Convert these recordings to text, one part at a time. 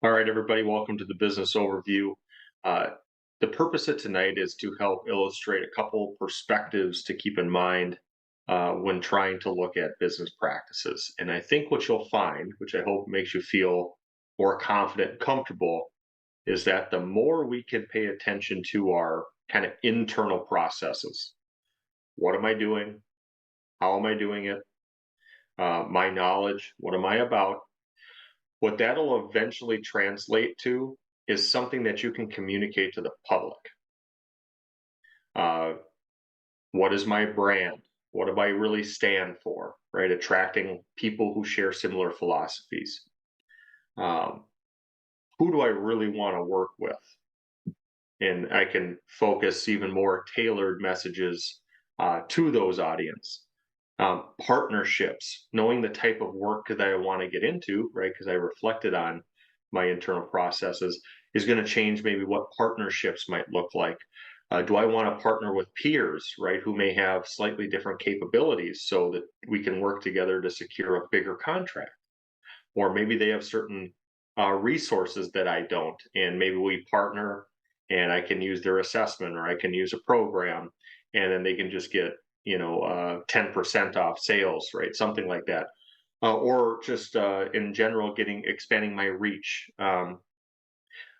All right, everybody, welcome to the business overview. Uh, the purpose of tonight is to help illustrate a couple perspectives to keep in mind when trying to look at business practices. And I think what you'll find, which I hope makes you feel more confident and comfortable, is that the more we can pay attention to our kind of internal processes. What am I doing? How am I doing it? My knowledge, what am I about? What that'll eventually translate to is something that you can communicate to the public. Uh, what is my brand? What do I really stand for? Right? Attracting people who share similar philosophies. Um, who do I really want to work with? And I can focus even more tailored messages to those audience. Partnerships, knowing the type of work that I want to get into, right? Because I reflected on my internal processes, is going to change maybe what partnerships might look like. Do I want to partner with peers, right, who may have slightly different capabilities so that we can work together to secure a bigger contract? Or maybe they have certain resources that I don't, and maybe we partner and I can use their assessment or I can use a program, and then they can just get 10% off sales, right? Something like that. Or just in general, getting expanding my reach. I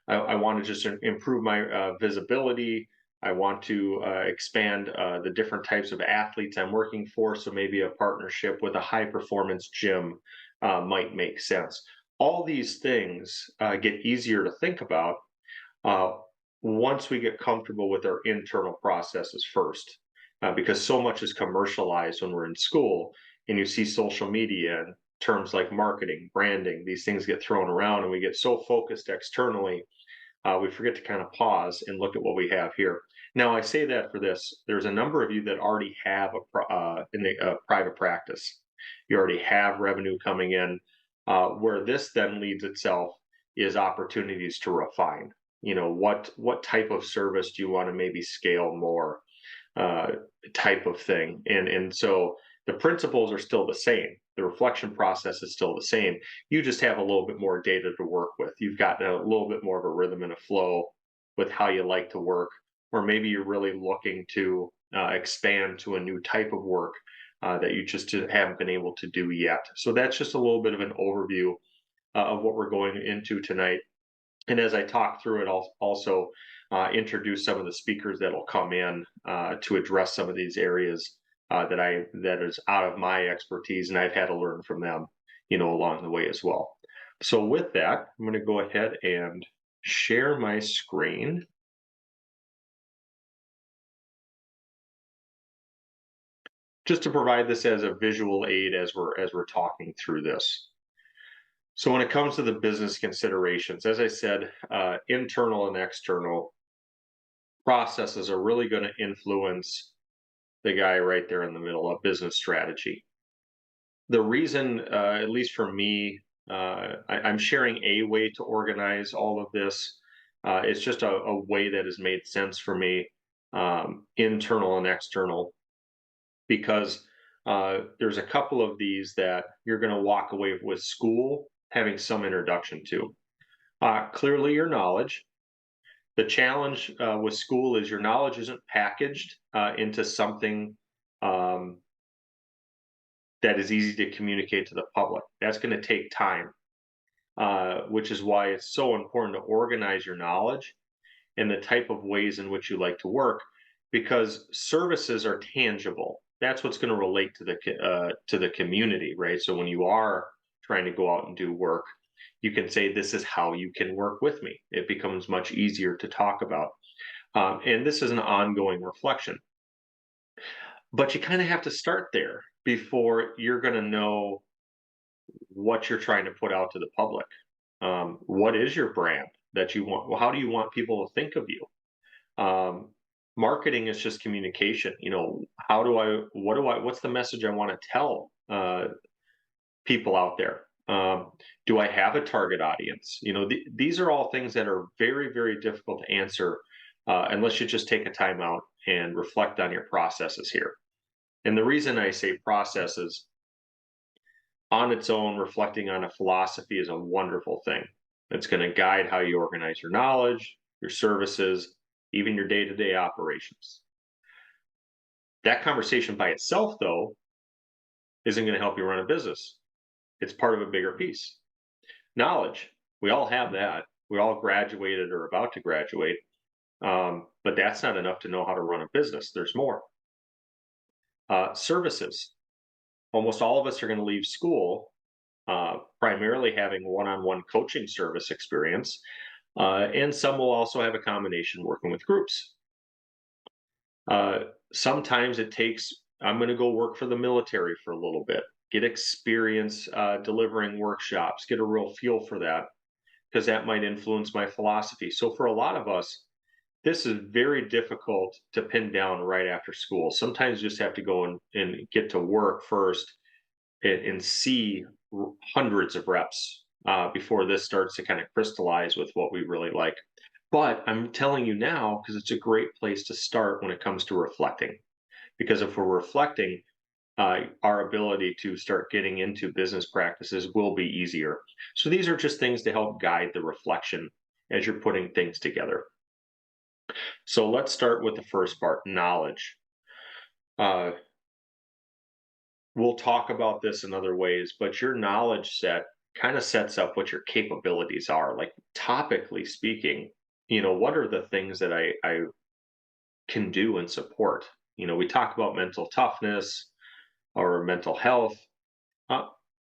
want to just improve my visibility. I want to expand the different types of athletes I'm working for. So maybe a partnership with a high performance gym might make sense. All these things get easier to think about uh, once we get comfortable with our internal processes first, because so much is commercialized when we're in school, and you see social media and terms like marketing, branding, these things get thrown around, and we get so focused externally, we forget to kind of pause and look at what we have here. Now, I say that for this: there's a number of you that already have a private practice. You already have revenue coming in. Where this then leads itself is opportunities to refine. What type of service do you want to maybe scale more, uh, type of thing, and so the principles are still the same. The reflection process is still the same. You just have a little bit more data to work with. You've got a little bit more of a rhythm and a flow with how you like to work, or maybe you're really looking to expand to a new type of work that you just haven't been able to do yet. So that's just a little bit of an overview of what we're going into tonight. And as I talk through it, I'll also introduce some of the speakers that'll come in to address some of these areas that is out of my expertise, and I've had to learn from them, along the way as well. So with that, I'm going to go ahead and share my screen just to provide this as a visual aid as we're talking through this. So when it comes to the business considerations, as I said, internal and external processes are really going to influence the guy right there in the middle of business strategy. The reason, at least for me, I'm sharing a way to organize all of this. It's just a way that has made sense for me, internal and external, because there's a couple of these that you're going to walk away with school having some introduction to. Clearly, your knowledge. The challenge with school is your knowledge isn't packaged into something um, that is easy to communicate to the public. That's going to take time, which is why it's so important to organize your knowledge and the type of ways in which you like to work, because services are tangible. That's what's going to relate to the community, right? So when you are trying to go out and do work, you can say, "This is how you can work with me." It becomes much easier to talk about, and this is an ongoing reflection. But you kind of have to start there before you're going to know what you're trying to put out to the public. What is your brand that you want? Well, how do you want people to think of you? Marketing is just communication. What's the message I want to tell people out there? Do I have a target audience? These are all things that are very, very difficult to answer unless you just take a time out and reflect on your processes here. And the reason I say processes on its own, reflecting on a philosophy is a wonderful thing. It's going to guide how you organize your knowledge, your services, even your day-to-day operations. That conversation by itself, though, isn't going to help you run a business. It's part of a bigger piece. Knowledge, we all have that. We all graduated or about to graduate, but that's not enough to know how to run a business. There's more. Services. Almost all of us are going to leave school primarily having one-on-one coaching service experience, and some will also have a combination working with groups. Sometimes it takes, I'm going to go work for the military for a little bit, get experience delivering workshops, get a real feel for that, because that might influence my philosophy. So for a lot of us, this is very difficult to pin down right after school. Sometimes you just have to go and get to work first and see hundreds of reps before this starts to kind of crystallize with what we really like. But I'm telling you now because it's a great place to start when it comes to reflecting. Because if we're reflecting, our ability to start getting into business practices will be easier. So these are just things to help guide the reflection as you're putting things together. So let's start with the first part, knowledge. Uh, we'll talk about this in other ways, but your knowledge set kind of sets up what your capabilities are. Like topically speaking, what are the things that I can do and support? We talk about mental toughness or mental health. Uh,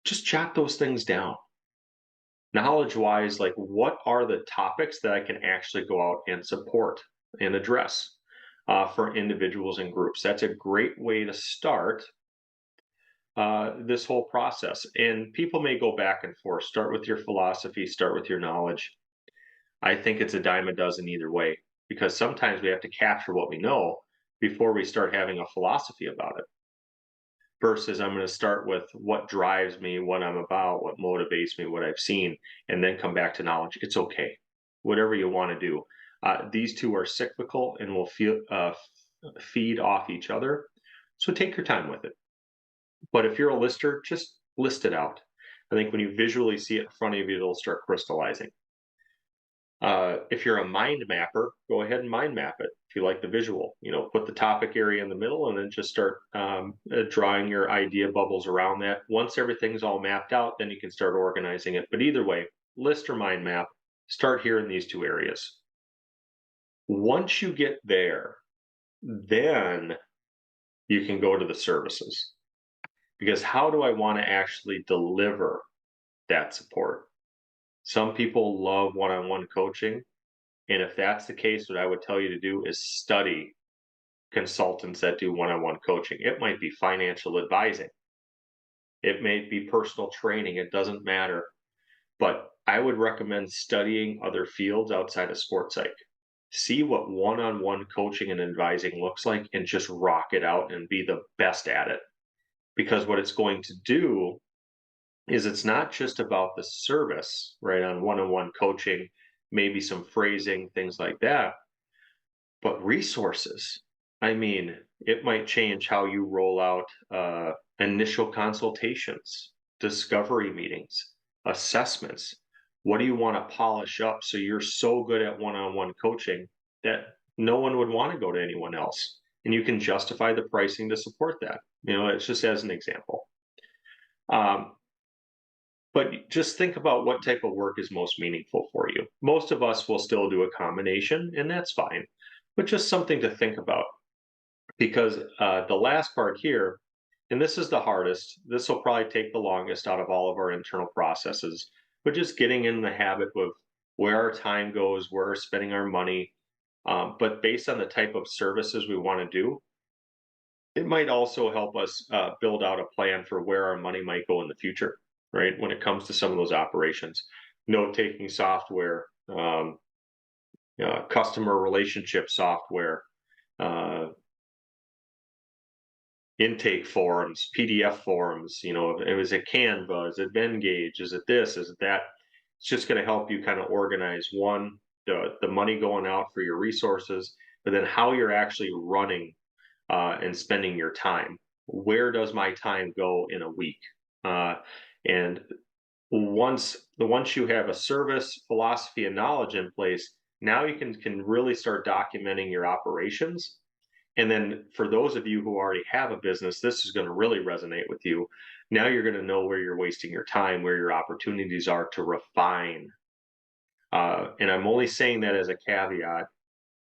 just jot those things down. Knowledge wise, like what are the topics that I can actually go out and support and address for individuals and groups? That's a great way to start this whole process. And people may go back and forth. Start with your philosophy, start with your knowledge. I think it's a dime a dozen either way, because sometimes we have to capture what we know before we start having a philosophy about it. Versus, I'm going to start with what drives me, what I'm about, what motivates me, what I've seen, and then come back to knowledge. It's okay. Whatever you want to do. These two are cyclical and will feed off each other. So take your time with it. But if you're a lister, just list it out. I think when you visually see it in front of you, it'll start crystallizing. If you're a mind mapper, go ahead and mind map it. If you like the visual, put the topic area in the middle and then just start drawing your idea bubbles around that. Once everything's all mapped out, then you can start organizing it. But either way, list or mind map, start here in these two areas. Once you get there, then you can go to the services. Because how do I want to actually deliver that support? Some people love one-on-one coaching. And if that's the case, what I would tell you to do is study consultants that do one-on-one coaching. It might be financial advising. It may be personal training. It doesn't matter. But I would recommend studying other fields outside of sports psych. See what one-on-one coaching and advising looks like and just rock it out and be the best at it. Because what it's going to do is it's not just about the service, right, on one-on-one coaching, maybe some phrasing, things like that, but resources. I mean, it might change how you roll out initial consultations, discovery meetings, assessments. What do you want to polish up so you're so good at one-on-one coaching that no one would want to go to anyone else? And you can justify the pricing to support that. It's just as an example. But just think about what type of work is most meaningful for you. Most of us will still do a combination, and that's fine, but just something to think about. Because the last part here, and this is the hardest, this will probably take the longest out of all of our internal processes, but just getting in the habit of where our time goes, where we're spending our money, but based on the type of services we want to do, it might also help us build out a plan for where our money might go in the future, right? When it comes to some of those operations, note taking software, customer relationship software, intake forms, PDF forms, is it Canva, is it Venngage, is it this, is it that? It's just going to help you kind of organize the money going out for your resources, but then how you're actually running and spending your time. Where does my time go in a week? And once you have a service, philosophy, and knowledge in place, now you can really start documenting your operations. And then for those of you who already have a business, this is going to really resonate with you. Now you're going to know where you're wasting your time, where your opportunities are to refine. And I'm only saying that as a caveat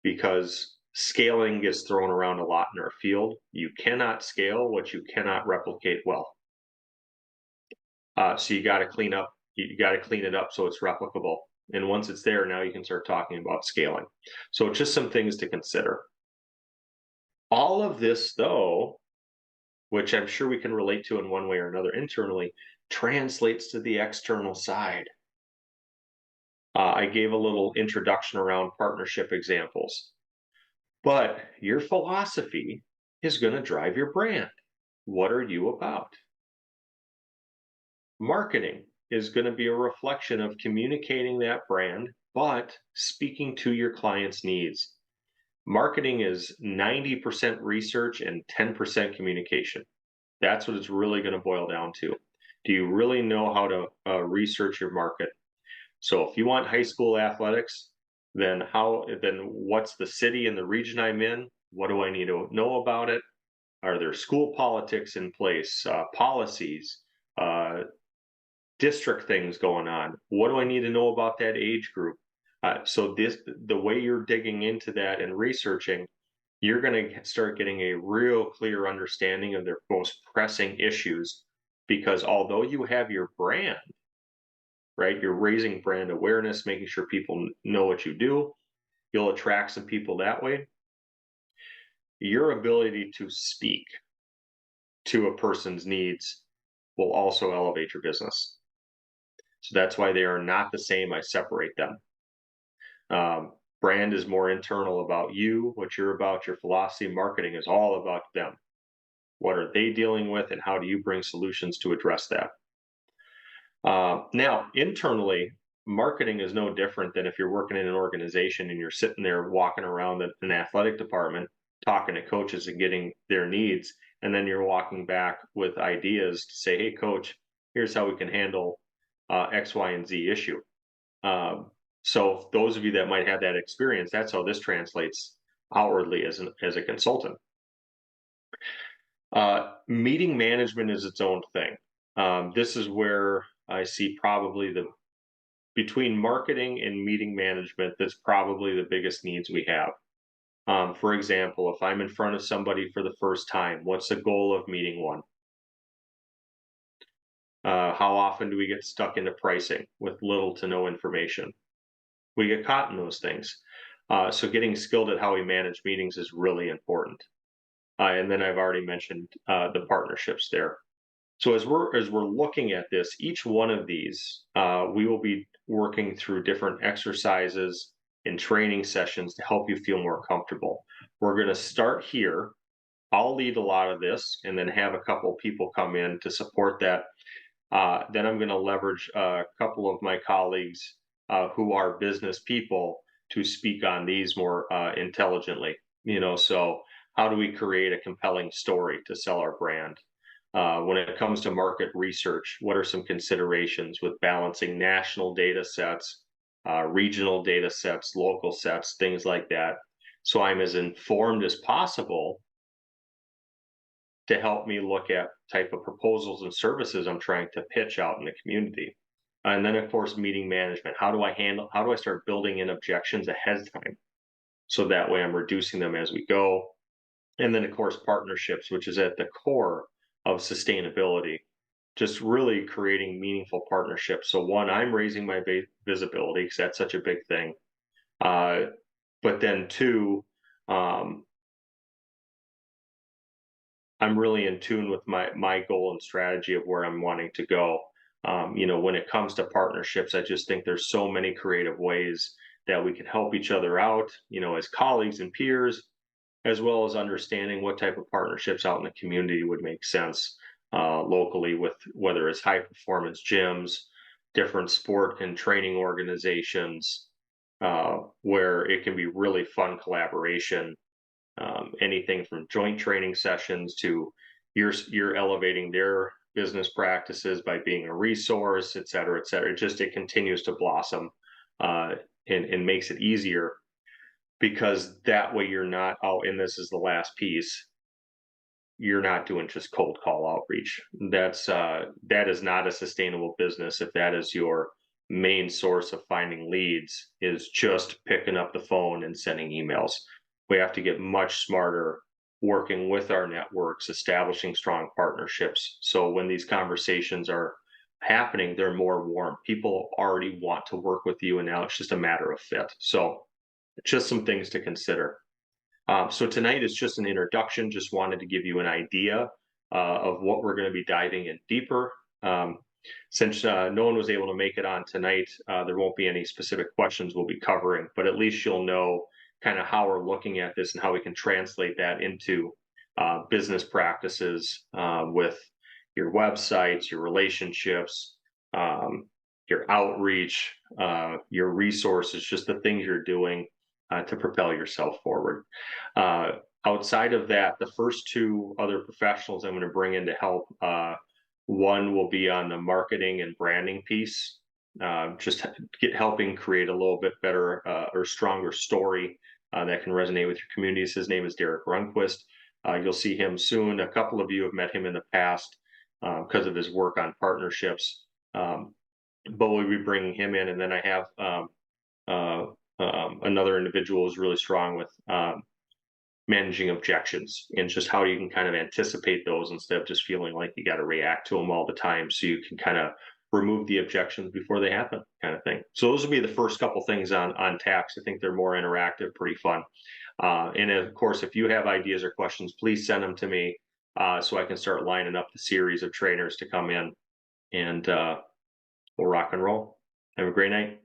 because scaling gets thrown around a lot in our field. You cannot scale what you cannot replicate well. So you got to clean up. You got to clean it up so it's replicable. And once it's there, now you can start talking about scaling. So just some things to consider. All of this, though, which I'm sure we can relate to in one way or another internally, translates to the external side. I gave a little introduction around partnership examples, but your philosophy is going to drive your brand. What are you about? Marketing is going to be a reflection of communicating that brand, but speaking to your client's needs. Marketing is 90% research and 10% communication. That's what it's really going to boil down to. Do you really know how to research your market? So if you want high school athletics, then what's the city and the region I'm in? What do I need to know about it? Are there school politics in place, policies, uh, district things going on? What do I need to know about that age group? So the way you're digging into that and researching, you're going to start getting a real clear understanding of their most pressing issues. Because although you have your brand, right, you're raising brand awareness, making sure people know what you do, you'll attract some people that way. Your ability to speak to a person's needs will also elevate your business. So that's why they are not the same. I separate them. Brand is more internal about you, what you're about, your philosophy. Marketing is all about them. What are they dealing with, and how do you bring solutions to address that? Now, internally, marketing is no different than if you're working in an organization and you're sitting there walking around an athletic department, talking to coaches and getting their needs, and then you're walking back with ideas to say, hey, coach, here's how we can handle X, Y, and Z issue. So those of you that might have that experience, that's how this translates outwardly as a consultant. Meeting management is its own thing. This is where I see probably between marketing and meeting management, that's probably the biggest needs we have. For example, if I'm in front of somebody for the first time, what's the goal of meeting one? How often do we get stuck into pricing with little to no information? We get caught in those things. So getting skilled at how we manage meetings is really important. And then I've already mentioned the partnerships there. So as we're looking at this, each one of these, we will be working through different exercises and training sessions to help you feel more comfortable. We're going to start here. I'll lead a lot of this, and then have a couple of people come in to support that. Then I'm going to leverage a couple of my colleagues who are business people to speak on these more intelligently. So how do we create a compelling story to sell our brand? When it comes to market research, what are some considerations with balancing national data sets, regional data sets, local sets, things like that? So I'm as informed as possible to help me look at type of proposals and services I'm trying to pitch out in the community. And then of course, meeting management. How do I start building in objections ahead of time? So that way I'm reducing them as we go. And then of course, partnerships, which is at the core of sustainability, just really creating meaningful partnerships. So one, I'm raising my visibility because that's such a big thing. But then two, I'm really in tune with my goal and strategy of where I'm wanting to go. When it comes to partnerships, I just think there's so many creative ways that we can help each other out, as colleagues and peers, as well as understanding what type of partnerships out in the community would make sense locally, with whether it's high performance gyms, different sport and training organizations, where it can be really fun collaboration. Anything from joint training sessions to you're elevating their business practices, by being a resource, et cetera, et cetera. It continues to blossom, uh, and makes it easier, because that way you're not, oh, and this is the last piece, you're not doing just cold call outreach. That is not a sustainable business if that is your main source of finding leads, is just picking up the phone and sending emails. We have to get much smarter working with our networks, establishing strong partnerships. So when these conversations are happening, they're more warm. People already want to work with you, and now it's just a matter of fit. So just some things to consider. So tonight is just an introduction. Just wanted to give you an idea of what we're going to be diving in deeper. Um, since no one was able to make it on tonight, there won't be any specific questions we'll be covering, but at least you'll know kind of how we're looking at this and how we can translate that into business practices with your websites, your relationships, your outreach, your resources, just the things you're doing to propel yourself forward. Uh, Outside of that, the first two other professionals I'm going to bring in to help, one will be on the marketing and branding piece, just helping create a little bit better or stronger story that can resonate with your communities. His name is Derek Runquist. You'll see him soon. A couple of you have met him in the past because of his work on partnerships, but we'll be bringing him in. And then I have uh, another individual who's really strong with managing objections, and just how you can kind of anticipate those instead of just feeling like you got to react to them all the time, so you can kind of remove the objections before they happen, kind of thing. So those will be the first couple things on tax. I think they're more interactive, pretty fun. And of course, if you have ideas or questions, please send them to me so I can start lining up the series of trainers to come in, and we'll rock and roll. Have a great night.